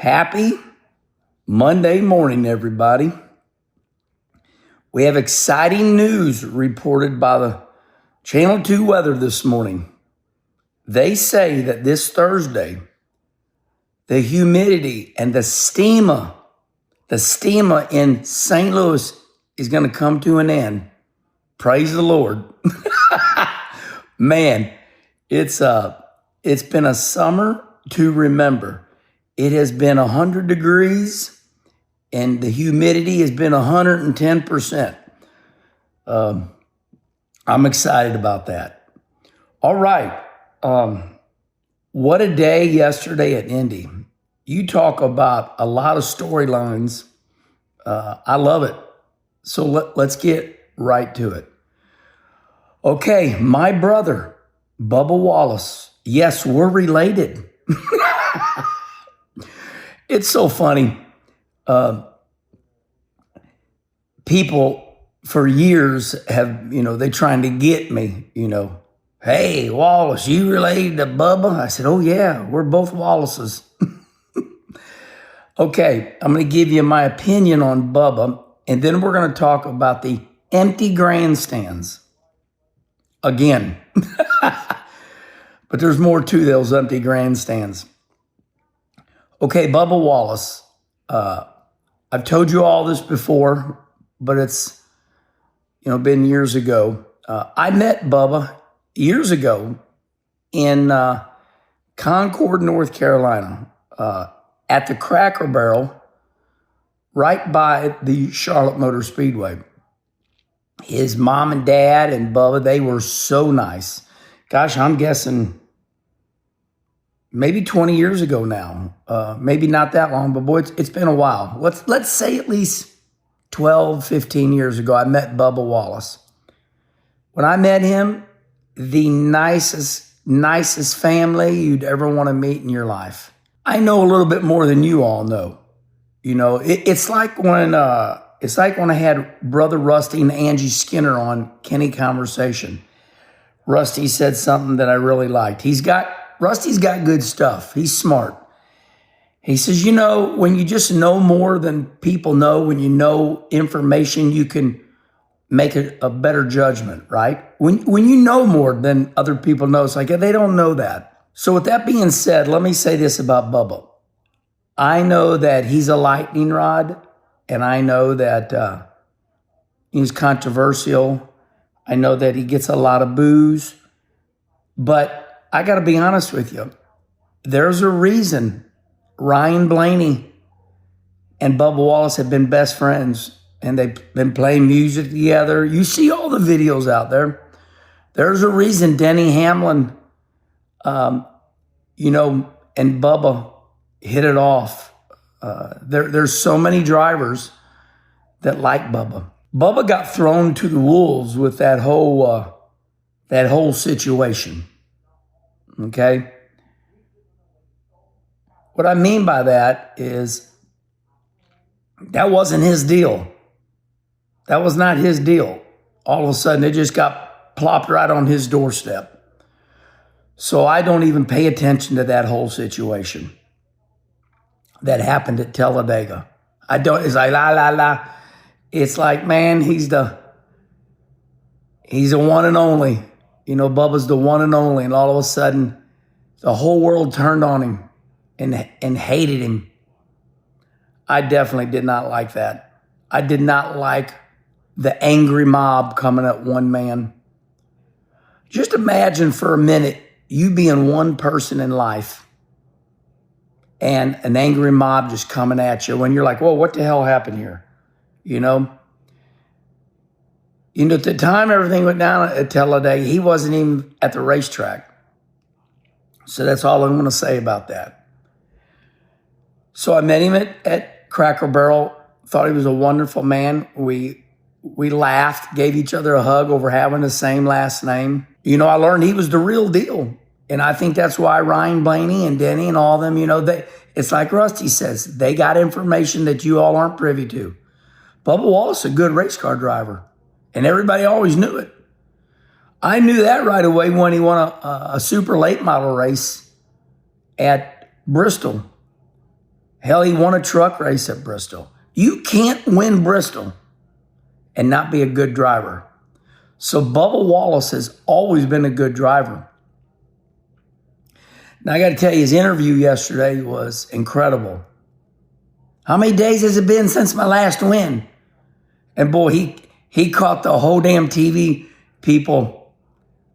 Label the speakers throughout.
Speaker 1: Happy Monday morning, everybody. We have exciting news reported by the Channel 2 weather this morning. They say that this Thursday, the humidity and the steamer in St. Louis is going to come to an end. Praise the Lord. Man, it's been a summer to remember. It has been 100 degrees and the humidity has been 110%. I'm excited about that. All right. What a day yesterday at Indy. You talk about a lot of storylines. I love it. So let's get right to it. Okay, my brother, Bubba Wallace. Yes, we're related. It's so funny. People for years have, they trying to get me, hey, Wallace, you related to Bubba? I said, oh yeah, we're both Wallaces. Okay, I'm going to give you my opinion on Bubba, and then we're going to talk about the empty grandstands again. But there's more to those empty grandstands. Okay, Bubba Wallace. I've told you all this before, but it's, been years ago. I met Bubba years ago in Concord, North Carolina, at the Cracker Barrel, right by the Charlotte Motor Speedway. His mom and dad and Bubba, they were so nice. Gosh, I'm guessing maybe 20 years ago now. Maybe not that long, but boy, it's been a while. Let's say at least 12, 15 years ago, I met Bubba Wallace. When I met him, the nicest family you'd ever want to meet in your life. I know a little bit more than you all know. It's like when I had Brother Rusty and Angie Skinner on Kenny Conversation. Rusty said something that I really liked. Rusty's got good stuff. He's smart. He says, when you just know more than people know, when you know information, you can make a better judgment, right? When you know more than other people know, it's like they don't know that. So with that being said, let me say this about Bubba. I know that he's a lightning rod, and I know that he's controversial. I know that he gets a lot of boos, but I got to be honest with you. There's a reason Ryan Blaney and Bubba Wallace have been best friends, and they've been playing music together. You see all the videos out there. There's a reason Denny Hamlin, and Bubba hit it off. There's so many drivers that like Bubba. Bubba got thrown to the wolves with that whole situation. Okay? What I mean by that is that wasn't his deal. That was not his deal. All of a sudden, it just got plopped right on his doorstep. So I don't even pay attention to that whole situation that happened at Talladega. It's like, la. It's like, man, he's the one and only. Bubba's the one and only. And all of a sudden, the whole world turned on him and hated him. I definitely did not like that. I did not like the angry mob coming at one man. Just imagine for a minute you being one person in life and an angry mob just coming at you when you're like, whoa, what the hell happened here? At the time everything went down at Talladega, he wasn't even at the racetrack. So that's all I'm going to say about that. So I met him at Cracker Barrel, thought he was a wonderful man. We laughed, gave each other a hug over having the same last name. I learned he was the real deal. And I think that's why Ryan Blaney and Denny and all them, it's like Rusty says, they got information that you all aren't privy to. Bubba Wallace is a good race car driver, and everybody always knew it. I knew that right away when he won a super late model race at Bristol. Hell, he won a truck race at Bristol. You can't win Bristol and not be a good driver. So Bubba Wallace has always been a good driver. Now, I got to tell you, his interview yesterday was incredible. How many days has it been since my last win? And boy, he caught the whole damn TV people.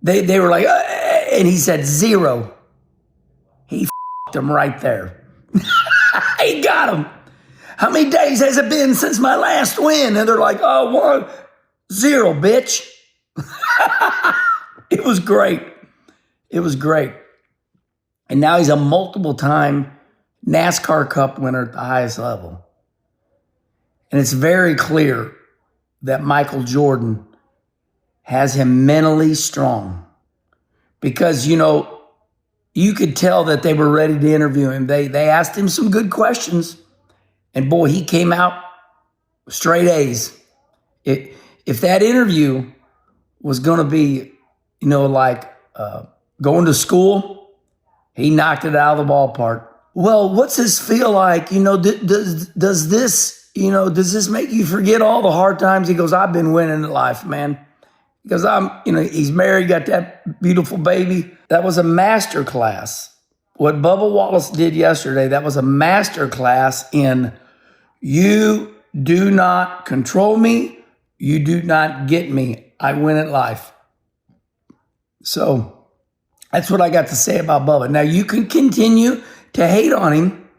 Speaker 1: They were like, and he said 0. He f***ed them right there. He got them. How many days has it been since my last win? And they're like, 0, bitch. It was great. It was great. And now he's a multiple-time NASCAR Cup winner at the highest level. And it's very clear that Michael Jordan has him mentally strong. Because, you could tell that they were ready to interview him. They asked him some good questions. And boy, he came out straight A's. If that interview was going to be, going to school, he knocked it out of the ballpark. Well, what's this feel like? Does this make you forget all the hard times? He goes, I've been winning in life, man. Because he's married, got that beautiful baby. That was a master class. What Bubba Wallace did yesterday, that was a master class in you do not control me. You do not get me. I win at life. So that's what I got to say about Bubba. Now, you can continue to hate on him,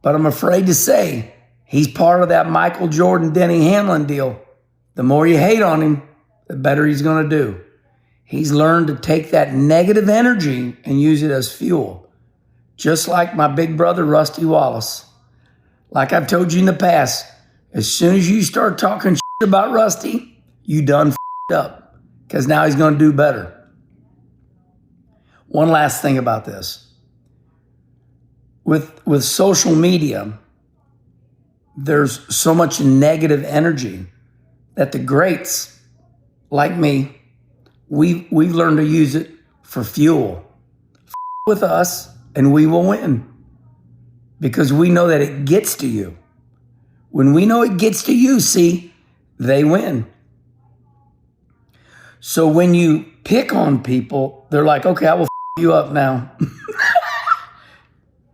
Speaker 1: but I'm afraid to say he's part of that Michael Jordan, Denny Hamlin deal. The more you hate on him, the better he's going to do. He's learned to take that negative energy and use it as fuel, just like my big brother, Rusty Wallace. Like I've told you in the past, as soon as you start talking shit about Rusty, you done f***ed up, because now he's going to do better. One last thing about this. With social media, there's so much negative energy that the greats, like me, we've learned to use it for fuel. With us, and we will win. Because we know that it gets to you. When we know it gets to you, see, they win. So when you pick on people, they're like, okay, I will you up now.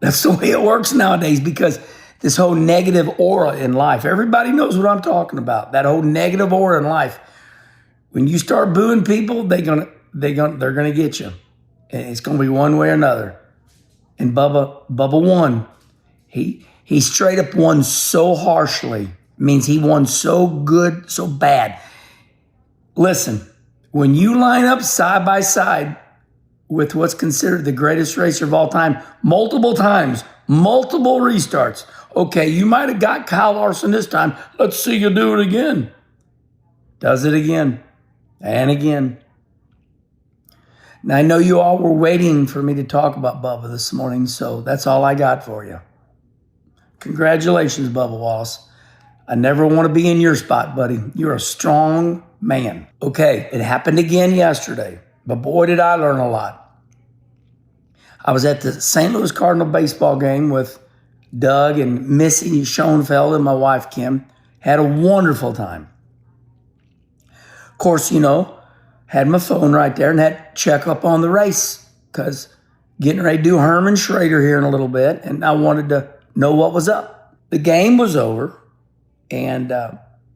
Speaker 1: That's the way it works nowadays, because this whole negative aura in life, everybody knows what I'm talking about. That whole negative aura in life. When you start booing people, they're gonna get you. And it's gonna be one way or another. And Bubba won. He straight up won so harshly. Means he won so good, so bad. Listen, when you line up side by side with what's considered the greatest racer of all time, multiple times, multiple restarts. Okay, you might have got Kyle Larson this time. Let's see you do it again. Does it again and again. Now, I know you all were waiting for me to talk about Bubba this morning, so that's all I got for you. Congratulations, Bubba Wallace. I never want to be in your spot, buddy. You're a strong man. Okay, it happened again yesterday, but boy, did I learn a lot. I was at the St. Louis Cardinal baseball game with Doug and Missy Schoenfeld and my wife, Kim. Had a wonderful time. Of course, had my phone right there and had to check up on the race because getting ready to do Herman Schrader here in a little bit, and I wanted to know what was up. The game was over, and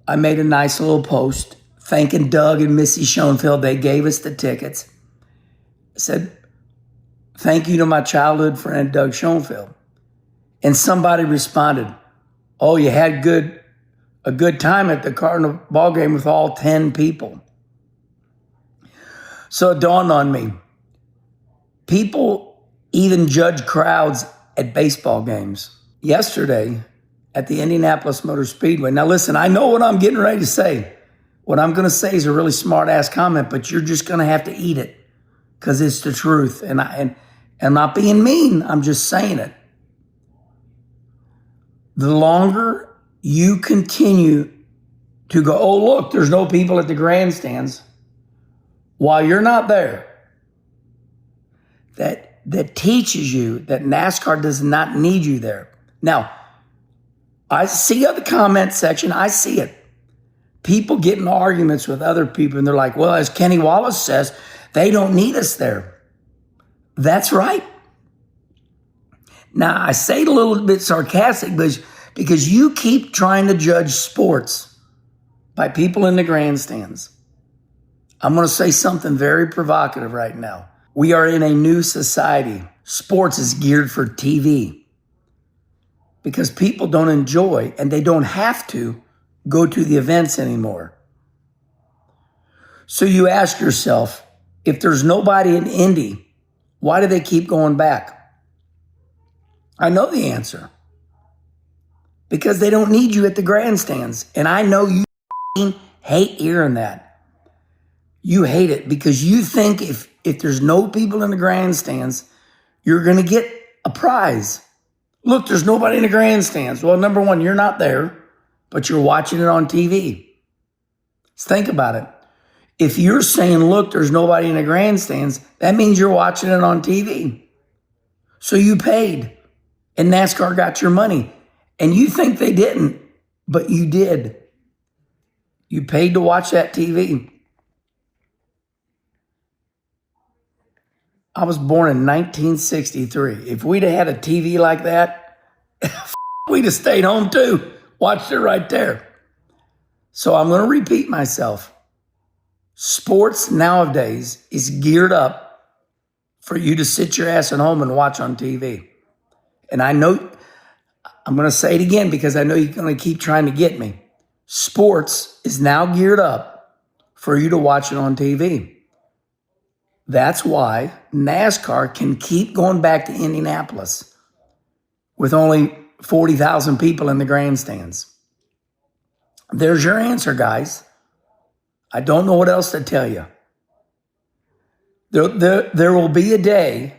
Speaker 1: I made a nice little post thanking Doug and Missy Schoenfeld. They gave us the tickets. I said, thank you to my childhood friend, Doug Schoenfeld. And somebody responded, oh, you had a good time at the Cardinal ball game with all 10 people. So it dawned on me, people even judge crowds at baseball games. Yesterday at the Indianapolis Motor Speedway. Now listen, I know what I'm getting ready to say. What I'm going to say is a really smart-ass comment, but you're just going to have to eat it because it's the truth. And I'm not being mean. I'm just saying it. The longer you continue to go, oh, look, there's no people at the grandstands, while you're not there, that teaches you that NASCAR does not need you there. Now, I see the comment section. I see it. People get in arguments with other people, and they're like, well, as Kenny Wallace says, they don't need us there. That's right. Now, I say it a little bit sarcastic, but because you keep trying to judge sports by people in the grandstands. I'm going to say something very provocative right now. We are in a new society. Sports is geared for TV because people don't enjoy, and they don't have to go to the events anymore. So you ask yourself, if there's nobody in Indy, why do they keep going back? I know the answer. Because they don't need you at the grandstands. And I know you hate hearing that. You hate it because you think if there's no people in the grandstands, you're going to get a prize. Look, there's nobody in the grandstands. Well, number one, you're not there, but you're watching it on TV. Let's think about it. If you're saying, look, there's nobody in the grandstands, that means you're watching it on TV. So you paid, and NASCAR got your money. And you think they didn't, but you did. You paid to watch that TV. I was born in 1963. If we'd have had a TV like that, we'd have stayed home too. Watched it right there. So I'm going to repeat myself. Sports nowadays is geared up for you to sit your ass at home and watch on TV. And I know, I'm going to say it again because I know you're going to keep trying to get me. Sports is now geared up for you to watch it on TV. That's why NASCAR can keep going back to Indianapolis with only 40,000 people in the grandstands. There's your answer, guys. I don't know what else to tell you. There will be a day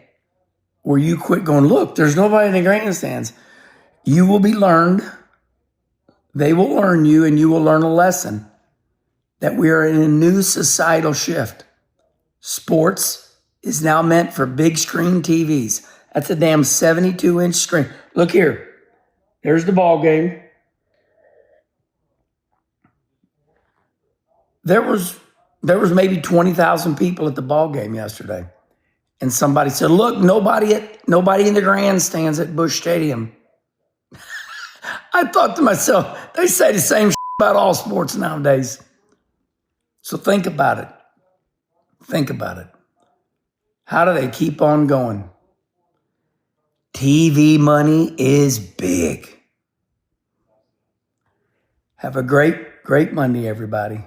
Speaker 1: where you quit going, look, there's nobody in the grandstands. You will be learned. They will learn you, and you will learn a lesson that we are in a new societal shift. Sports is now meant for big screen TVs. That's a damn 72-inch screen. Look here. There's the ball game. There was maybe 20,000 people at the ball game yesterday. And somebody said, look, nobody in the grandstands at Busch Stadium. I thought to myself, they say the same about all sports nowadays. So think about it. Think about it. How do they keep on going? TV money is big. Have a great Monday, everybody.